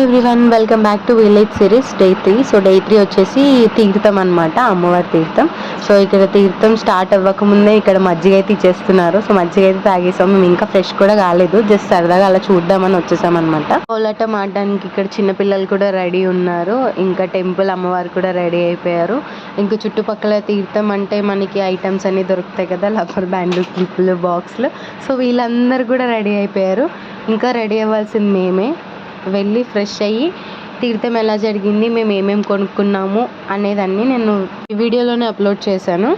Everyone, welcome back to village series day 3. So day 3 వచ్చేసి తీర్థం అనమాట, అమ్మవారి తీర్థం. సో ఇక్కడ తీర్థం స్టార్ట్ అవ్వకముందే ఇక్కడ మజ్జిగ అయితే ఇచ్చేస్తున్నారు. సో మజ్జిగ అయితే తాగేసాం. మేము ఇంకా ఫ్రెష్ కూడా కాలేదు, జస్ట్ సరదాగా అలా చూద్దామని వచ్చేసాం అనమాట. కోలాటం ఆడడానికి ఇక్కడ చిన్నపిల్లలు కూడా రెడీ ఉన్నారు. ఇంకా టెంపుల్ అమ్మవారు కూడా రెడీ అయిపోయారు. ఇంకా చుట్టుపక్కల తీర్థం అంటే మనకి ఐటమ్స్ అన్ని దొరుకుతాయి కదా, రబ్బర్ బ్యాండ్లు, క్లిప్లు, బాక్స్లు. సో వీళ్ళందరూ కూడా రెడీ అయిపోయారు. ఇంకా రెడీ అవ్వాల్సింది మేమే. వెళ్ళి ఫ్రెష్ అయ్యి తీర్థం ఎలా జరిగింది, మేము ఏమేమి కొనుక్కున్నాము అనేదాన్ని నేను ఈ వీడియోలోనే అప్లోడ్ చేశాను.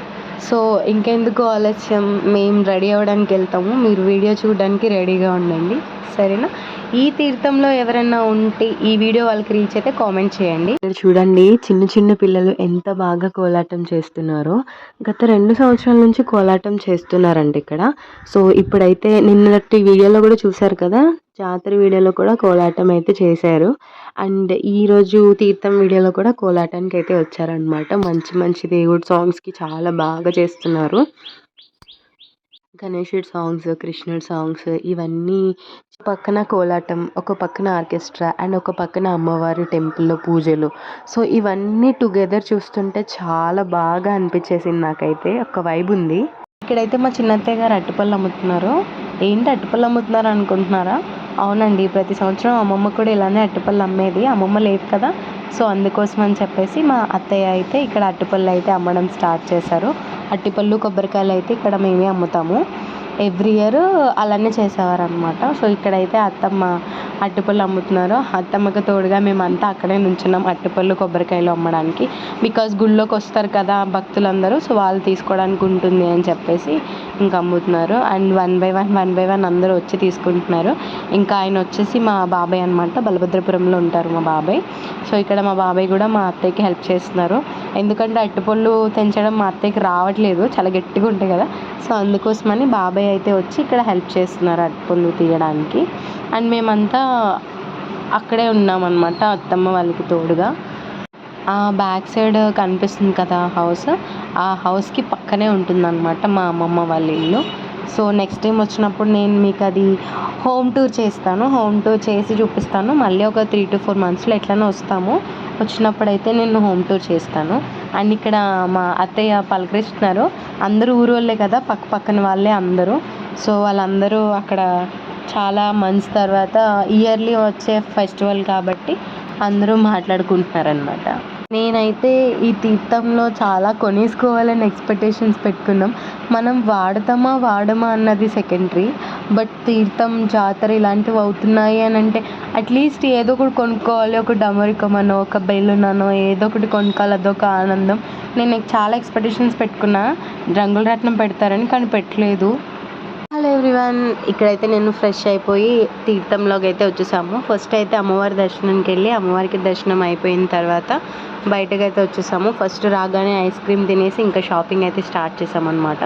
సో ఇంకెందుకు ఆలస్యం, మేము రెడీ అవ్వడానికి వెళ్తాము. మీరు వీడియో చూడడానికి రెడీగా ఉండండి, సరేనా? ఈ తీర్థంలో ఎవరైనా ఉంటే ఈ వీడియో వాళ్ళకి రీచ్ అయితే కామెంట్ చేయండి. ఇక్కడ చూడండి, చిన్న చిన్న పిల్లలు ఎంత బాగా కోలాటం చేస్తున్నారో. గత 2 సంవత్సరాల నుంచి కోలాటం చేస్తున్నారండి ఇక్కడ. సో ఇప్పుడైతే నిన్నటి వీడియోలో కూడా చూసారు కదా, జాతర వీడియోలో కూడా కోలాటం అయితే చేశారు. అండ్ ఈరోజు తీర్థం వీడియోలో కూడా కోలాటానికి అయితే వచ్చారనమాట. మంచి మంచి దేవుడి సాంగ్స్కి చాలా బాగా చేస్తున్నారు. గణేశుడి సాంగ్స్, కృష్ణుడి సాంగ్స్, ఇవన్నీ పక్కన కోలాటం, ఒక పక్కన ఆర్కెస్ట్రా అండ్ ఒక పక్కన అమ్మవారి టెంపుల్లో పూజలు. సో ఇవన్నీ టుగెదర్ చూస్తుంటే చాలా బాగా అనిపించేసింది నాకైతే. ఒక వైబ్ ఉంది. ఇక్కడైతే మా చిన్నత్తయ్య గారు అరటిపళ్ళు అమ్ముతున్నారు. ఏంటి అరటిపళ్ళు అమ్ముతున్నారు అనుకుంటున్నారా? అవునండి, ప్రతి సంవత్సరం అమ్మమ్మ కూడా ఇలానే అరటిపళ్ళు అమ్మేది. అమ్మమ్మ లేదు కదా, సో అందుకోసం అని చెప్పేసి మా అత్తయ్య అయితే ఇక్కడ అరటిపళ్ళు అయితే అమ్మడం స్టార్ట్ చేశారు. అరటిపళ్ళు, కొబ్బరికాయలు అయితే ఇక్కడ మేమే అమ్ముతాము. ఎవ్రీ ఇయర్ అలానే చేసేవారు అనమాట. సో ఇక్కడైతే అత్తమ్మ అరటిపళ్ళు అమ్ముతున్నారు. అత్తమ్మకి తోడుగా మేమంతా అక్కడే నుంచున్నాం అరటిపళ్ళు, కొబ్బరికాయలు అమ్మడానికి. బికాజ్ గుళ్ళోకి వస్తారు కదా భక్తులందరూ, సో వాళ్ళు తీసుకోవడానికి ఉంటుంది అని చెప్పేసి ఇంకా అమ్ముతున్నారు. అండ్ వన్ బై వన్ అందరూ వచ్చి తీసుకుంటున్నారు. ఇంకా ఆయన వచ్చేసి మా బాబాయ్ అనమాట, బలభద్రపురంలో ఉంటారు మా బాబాయ్. సో ఇక్కడ మా బాబాయ్ కూడా మా అత్తయ్యకి హెల్ప్ చేస్తున్నారు. ఎందుకంటే అరటిపళ్ళు తెంచడం మా అత్తయ్యకి రావట్లేదు, చాలా గట్టిగా ఉంటాయి కదా. సో అందుకోసమని బాబాయ్ అయితే వచ్చి ఇక్కడ హెల్ప్ చేస్తున్నారు అరటిపళ్ళు తీయడానికి. అండ్ మేమంతా అక్కడే ఉన్నామన్నమాట అత్తమ్మ వాళ్ళకి తోడుగా. ఆ బ్యాక్ సైడ్ కనిపిస్తుంది కదా హౌస్, ఆ హౌస్కి పక్కనే ఉంటుందన్నమాట మా అమ్మమ్మ వాళ్ళ ఇల్లు. సో నెక్స్ట్ టైం వచ్చినప్పుడు నేను మీకు అది హోమ్ టూర్ చేస్తాను, హోమ్ టూర్ చేసి చూపిస్తాను. మళ్ళీ ఒక 3 to 4 monthsలో ఎట్లనో వస్తాము, వచ్చినప్పుడు అయితే నేను హోమ్ టూర్ చేస్తాను. అండ్ ఇక్కడ మా అత్తయ్య పలకరిస్తున్నారు. అందరూ ఊరు వాళ్ళే కదా, పక్కన వాళ్ళే అందరూ. సో వాళ్ళందరూ అక్కడ చాలా మంత్స్ తర్వాత ఇయర్లీ వచ్చే ఫెస్టివల్ కాబట్టి అందరూ మాట్లాడుకుంటున్నారనమాట. నేనైతే ఈ తీర్థంలో చాలా కొనేసుకోవాలని ఎక్స్పెక్టేషన్స్ పెట్టుకున్నాం. మనం వాడమా అన్నది సెకండరీ. బట్ తీర్థం, జాతర ఇలాంటివి అవుతున్నాయి అని అంటే అట్లీస్ట్ ఏదో ఒకటి కొనుక్కోవాలి. ఒక డమరికమనో, ఒక బెలూననో ఏదో ఒకటి కొనుక్కోవాలి, అదొక ఆనందం. నేను చాలా ఎక్స్పెక్టేషన్స్ పెట్టుకున్నా రంగుల రత్నం పెడతారని, కానీ పెట్టలేదు. హలో ఎవ్రీవన్, ఇక్కడైతే నేను ఫ్రెష్ అయిపోయి తీర్థంలోకి అయితే వచ్చేసాము. ఫస్ట్ అయితే అమ్మవారి దర్శనానికి వెళ్ళి అమ్మవారికి దర్శనం అయిపోయిన తర్వాత బయటకు అయితే వచ్చేసాము. ఫస్ట్ రాగానే ఐస్ క్రీమ్ తినేసి ఇంకా షాపింగ్ అయితే స్టార్ట్ చేసామన్నమాట.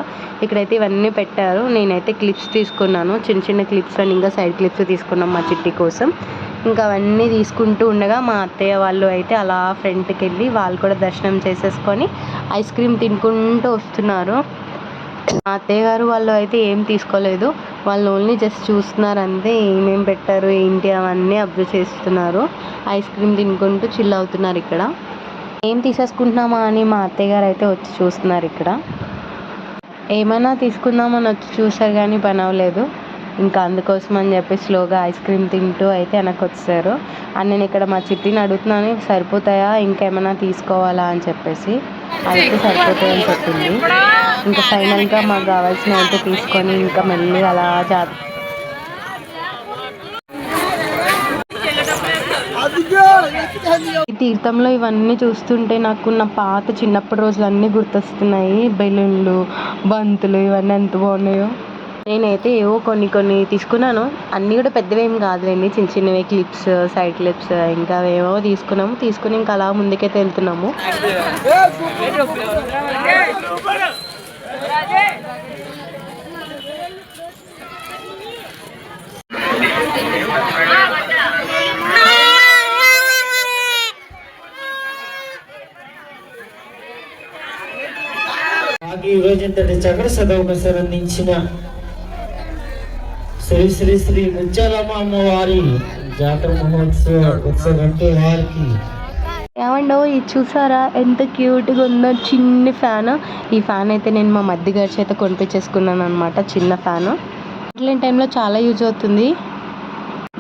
ఇక్కడైతే ఇవన్నీ పెట్టారు. నేనైతే క్లిప్స్ తీసుకున్నాను, చిన్న క్లిప్స్ అండ్ ఇంకా సైడ్ క్లిప్స్ తీసుకున్నాం మా చిట్టి కోసం. ఇంకా అవన్నీ తీసుకుంటూ ఉండగా మా అత్తయ్య వాళ్ళు అయితే అలా ఫ్రంట్కి వెళ్ళి వాళ్ళు కూడా దర్శనం చేసేసుకొని ఐస్ క్రీమ్ తినుకుంటూ వస్తున్నారు. మా అత్తయ్య గారు వాళ్ళు అయితే ఏం తీసుకోలేదు, వాళ్ళు ఓన్లీ జస్ట్ చూస్తున్నారు అంతే. ఏమేమి పెట్టారు ఏంటి అవన్నీ అబ్జర్వ్ చేస్తున్నారు. ఐస్ క్రీమ్ తినుకుంటూ చిల్ అవుతున్నారు. ఇక్కడ ఏం తీసేసుకుంటున్నామా అని మా అత్తయ్య గారు అయితే వచ్చి చూస్తున్నారు. ఇక్కడ ఏమైనా తీసుకుందామని వచ్చి చూసారు కానీ పని అవ్వలేదు. ఇంకా అందుకోసం అని చెప్పి స్లోగా ఐస్ క్రీమ్ తింటూ అయితే వెనక్కి వచ్చారు. అండ్ నేను ఇక్కడ మా చిట్టిని అడుగుతున్నాను, సరిపోతాయా ఇంకేమైనా తీసుకోవాలా అని చెప్పేసి. అయితే సరిపోతాయని చెప్పింది. ఇంకా ఫైనల్గా మాకు కావాల్సిన అయితే తీసుకొని ఇంకా మెల్లిగా అలా ఈ తీర్థంలో ఇవన్నీ చూస్తుంటే నాకు నా పాత చిన్నప్పటి రోజులు అన్నీ గుర్తొస్తున్నాయి. బెలూన్లు, బంతులు ఇవన్నీ ఎంత బాగున్నాయో. నేనైతే ఏవో కొన్ని తీసుకున్నాను. అన్నీ కూడా పెద్దవేం కాదులేండి, చిన్నవే క్లిప్స్, సైడ్ క్లిప్స్ ఇంకా ఏవో తీసుకుని ఇంకా అలా ముందుకైతే వెళ్తున్నాము. ఈరోజు ఇంతటి చక్కటి సదవకాశాలు అందించిన శ్రీ శ్రీ శ్రీ ముత్యాలమ్మ అమ్మవారి జాతర ఉత్సవంతో వారికి ఏమండో ఇది చూసారా ఎంత క్యూట్గా ఉందో, చిన్న ఫ్యాన్. ఈ ఫ్యాన్ అయితే నేను మా మధ్య గారి చేత కొనిపించేసుకున్నాను అనమాట, చిన్న ఫ్యాన్. ఇట్లాంటి టైంలో చాలా యూజ్ అవుతుంది.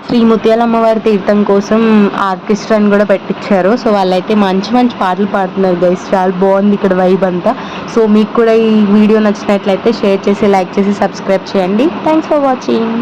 శ్రీ ముత్యాలమ్మ వారి తీర్థం కోసం ఆర్కెస్ట్రాని కూడా పెట్టించారు. సో వాళ్ళైతే మంచి మంచి పాటలు పాడుతున్నారు గైస్, చాలా బాగుంది ఇక్కడ వైబ్ అంతా. సో మీకు కూడా ఈ వీడియో నచ్చినట్లయితే షేర్ చేసి, లైక్ చేసి, సబ్స్క్రైబ్ చేయండి. Thanks for watching.